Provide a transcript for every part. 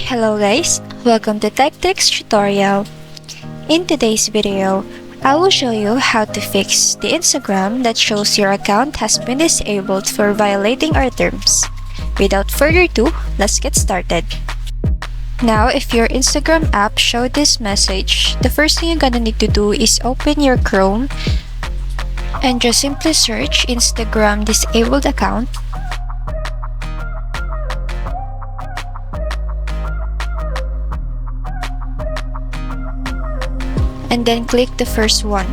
Hello guys, welcome to TechTips tutorial. In today's video, I will show you how to fix the Instagram that shows your account has been disabled for violating our terms. Without further ado, let's get started. Now, if your Instagram app showed this message, the first thing you're gonna need to do is open your Chrome and just simply search Instagram disabled account. And then click the first one.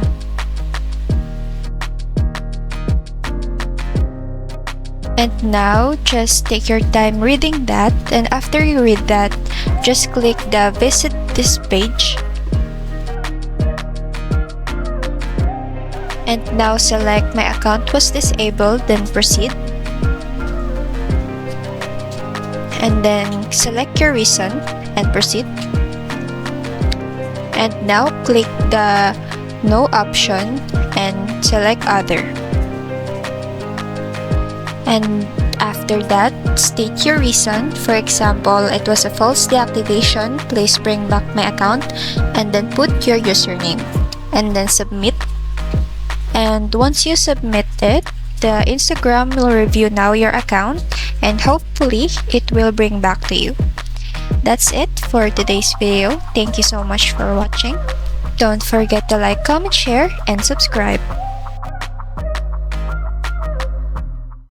And now, just take your time reading that, and after you read that, just click the visit this page. And now select my account was disabled, then proceed. And then select your reason and proceed. And now click the no option and select other. And after that, state your reason. For example, it was a false deactivation, please bring back my account, and then put your username and then submit. And once you submit it, the Instagram will review now your account and hopefully it will bring back to you. That's it for today's video. Thank you so much for watching. Don't forget to like, comment, share, and subscribe.